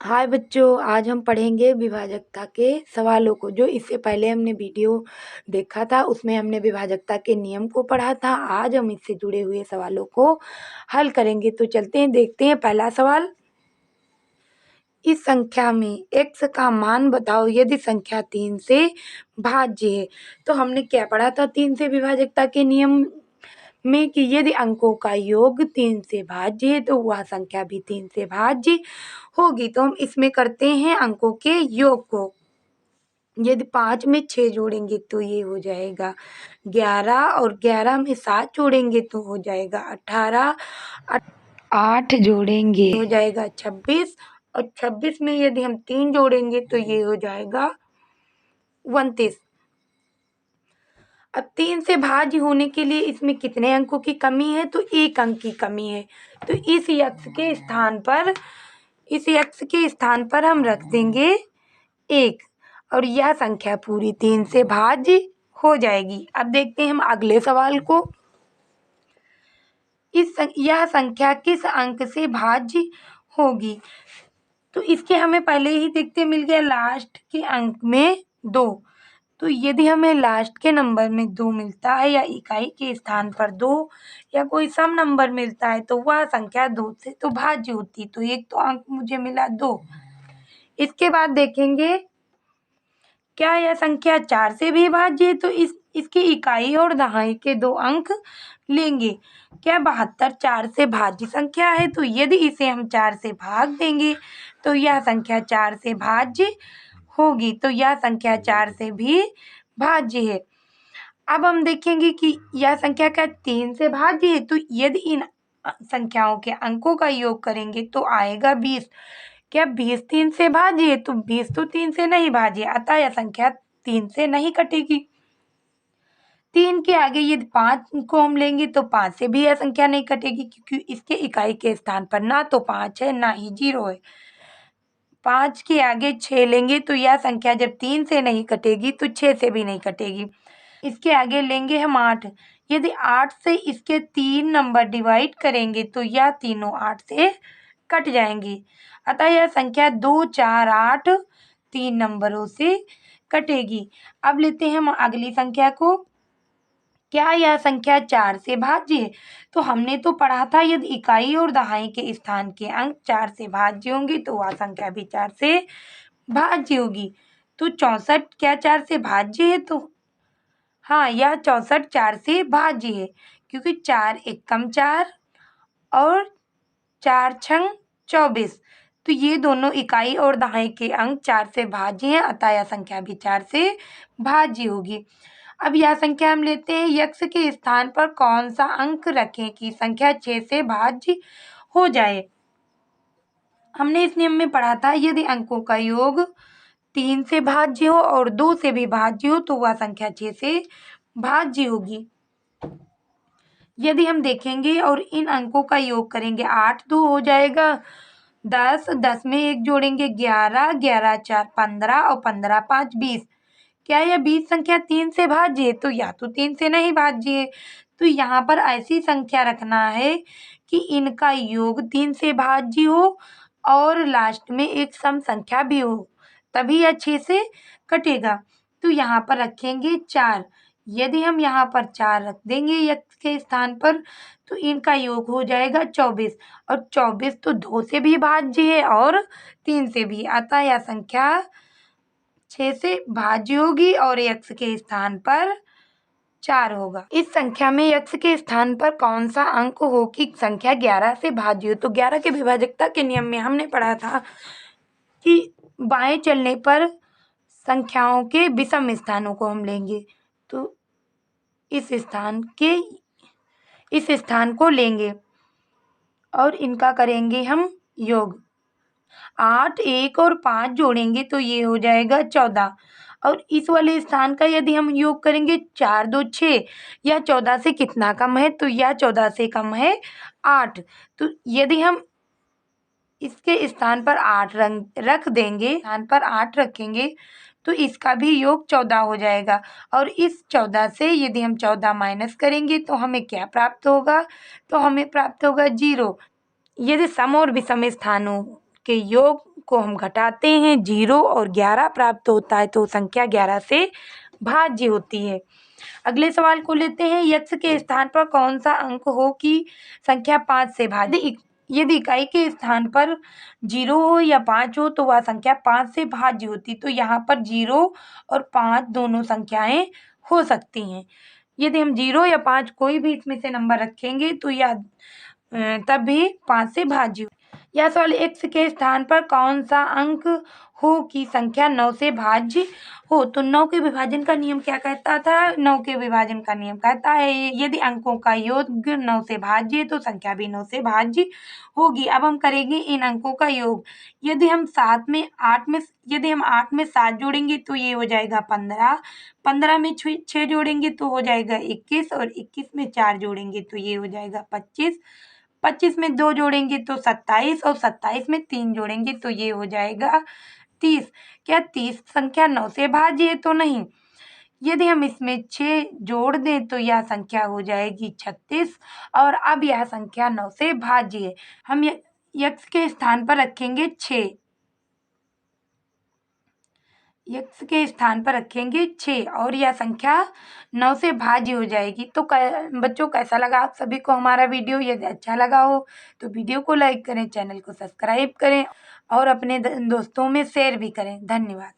हाय बच्चों, आज हम पढ़ेंगे विभाजकता के सवालों को। जो इससे पहले हमने वीडियो देखा था उसमें हमने विभाजकता के नियम को पढ़ा था। आज हम इससे जुड़े हुए सवालों को हल करेंगे। तो चलते हैं, देखते हैं। पहला सवाल, इस संख्या में x का मान बताओ यदि संख्या 3 से भाज्य है। तो हमने क्या पढ़ा था 3 से विभाजकता के नियम में कि यदि अंकों का योग 3 से भाज्य है तो वह संख्या भी 3 से भाज्य होगी। तो हम इसमें करते हैं अंकों के योग को। यदि 5 में 6 जोड़ेंगे तो ये हो जाएगा 11, और 11 में 7 जोड़ेंगे तो हो जाएगा 18, 8 जोड़ेंगे हो जाएगा 26, और 26 में यदि हम 3 जोड़ेंगे तो ये हो जाएगा 29। अब 3 से भाज्य होने के लिए इसमें कितने अंकों की कमी है? तो 1 अंक की कमी है। तो इस x के स्थान पर हम रख देंगे 1, और यह संख्या पूरी 3 से भाज्य हो जाएगी। अब देखते हैं हम अगले सवाल को। यह संख्या किस अंक से भाज्य होगी? तो इसके हमें पहले ही देखते मिल गया लास्ट के अंक में 2। तो यदि हमें लास्ट के नंबर में 2 मिलता है या इकाई के स्थान पर 2 या कोई सम नंबर मिलता है तो वह संख्या 2 से तो भाज्य होती। तो एक तो अंक मुझे मिला 2। इसके बाद देखेंगे क्या यह संख्या 4 से भी भाज्य है? तो इसकी इकाई और दहाई के 2 अंक लेंगे। क्या 72 4 से भाज्य संख्या है? तो यदि इसे हम 4 से भाग देंगे तो यह संख्या 4 से भाज्य होगी। तो यह संख्या 4 से भी भाज्य है। अब हम देखेंगे कि यह संख्या क्या 3 से भाज्य है? तो यदि इन संख्याओं के अंकों का योग करेंगे तो आएगा 20। क्या 20 3 से भाज्य है? तो 20 तो 3 से नहीं भाज्य, अतः यह संख्या 3 से नहीं कटेगी। 3 के आगे यदि 5 को हम लेंगे तो 5 से भी यह संख्या नहीं कटेगी, क्योंकि इसके इकाई के स्थान पर ना तो 5 है ना ही 0 है। 5 के आगे 6 लेंगे तो यह संख्या जब 3 से नहीं कटेगी तो 6 से भी नहीं कटेगी। इसके आगे लेंगे हम 8। यदि 8 से इसके 3 नंबर डिवाइड करेंगे तो यह तीनों 8 से कट जाएंगी, अतः यह संख्या 2 4 8 3 नंबरों से कटेगी। अब लेते हैं हम अगली संख्या को। क्या यह संख्या 4 से भाज्य है? तो हमने तो पढ़ा था यदि इकाई और दहाई के स्थान के अंक 4 से भाज्य होंगे तो वह संख्या भी 4 से भाज्य होगी। तो 64 क्या 4 से भाज्य है? तो हाँ, यह 64 4 से भाज्य है, क्योंकि 4 एकम 4 और 4 छंग 24। तो ये दोनों इकाई और दहाई के अंक 4 से भाज्य हैं, अतः यह संख्या भी 4 से भाज्य होगी। अब यह संख्या हम लेते हैं यक्ष के स्थान पर कौन सा अंक रखें कि संख्या 6 से भाज्य हो जाए। हमने इस नियम में पढ़ा था यदि अंकों का योग 3 से भाज्य हो और 2 से भी भाज्य हो तो वह संख्या 6 से भाज्य होगी। यदि हम देखेंगे और इन अंकों का योग करेंगे 8 2 हो जाएगा 10, 10 में 1 जोड़ेंगे 11, 11 4 15 और 15 5 20। क्या यह 20 संख्या 3 से भाज्य है? तो या तो 3 से नहीं भाज्य है। तो यहाँ पर ऐसी संख्या रखना है कि इनका योग 3 से भाज्य हो और लास्ट में एक सम संख्या भी हो, तभी यह 6 से कटेगा। तो यहाँ पर रखेंगे 4। यदि हम यहाँ पर 4 रख देंगे यक्ष के स्थान पर तो इनका योग हो जाएगा 24, और 24 तो 2 से भी भाज्य है और 3 से भी, अतः यह संख्या 6 से भाज्य होगी और यक्ष के स्थान पर 4 होगा। इस संख्या में यक्ष के स्थान पर कौन सा अंक हो कि संख्या 11 से भाज्य हो? तो 11 के विभाजकता के नियम में हमने पढ़ा था कि बाएं चलने पर संख्याओं के विषम स्थानों को हम लेंगे। तो इस स्थान को लेंगे और इनका करेंगे हम योग। 8 1 और 5 जोड़ेंगे तो ये हो जाएगा 14, और इस वाले स्थान का यदि हम योग करेंगे 4 2 6, यह 14 से कितना कम है? तो यह 14 से कम है 8। तो यदि हम इसके स्थान पर 8 रख देंगे, स्थान पर 8 रखेंगे तो इसका भी योग 14 हो जाएगा, और इस 14 से यदि हम 14 माइनस करेंगे तो हमें क्या प्राप्त होगा? तो हमें प्राप्त होगा 0। यदि सम और विषम स्थानों के योग को हम घटाते हैं 0 और 11 प्राप्त होता है, तो संख्या 11 से भाज्य होती है। अगले सवाल को लेते हैं, x के स्थान पर कौन सा अंक हो कि संख्या 5 से भाज्य। यदि इकाई के स्थान पर 0 हो या 5 हो तो वह संख्या 5 से भाज्य होती। तो यहाँ पर 0 और 5 दोनों संख्याएं हो सकती हैं। यदि हम 0 या 5 कोई भी इसमें से नंबर रखेंगे तो यह तब भी 5 से भाज्य। यह सवाल, x के स्थान पर कौन सा अंक हो कि संख्या 9 से भाज्य हो। तो 9 के विभाजन का नियम क्या कहता था? 9 के विभाजन का नियम कहता है यदि अंकों का योग 9 से भाज्य है तो संख्या भी 9 से भाज्य होगी। अब हम करेंगे इन अंकों का योग। यदि हम 8 में 7 जोड़ेंगे तो ये हो जाएगा 15, 15 में 6 जोड़ेंगे तो हो जाएगा 21 और 21 में 4 जोड़ेंगे तो ये हो जाएगा 25, 25 में 2 जोड़ेंगे तो 27 और 27 में 3 जोड़ेंगे तो ये हो जाएगा 30। क्या 30 संख्या 9 से भाज्य है? तो नहीं। यदि हम इसमें 6 जोड़ दें तो यह संख्या हो जाएगी 36 और अब यह संख्या 9 से भाज्य है। हम x के स्थान पर रखेंगे 6, x के स्थान पर रखेंगे 6 और यह संख्या 9 से भाज्य हो जाएगी। तो बच्चों, कैसा लगा आप सभी को हमारा वीडियो? यदि अच्छा लगा हो तो वीडियो को लाइक करें, चैनल को सब्सक्राइब करें और अपने दोस्तों में शेयर भी करें। धन्यवाद।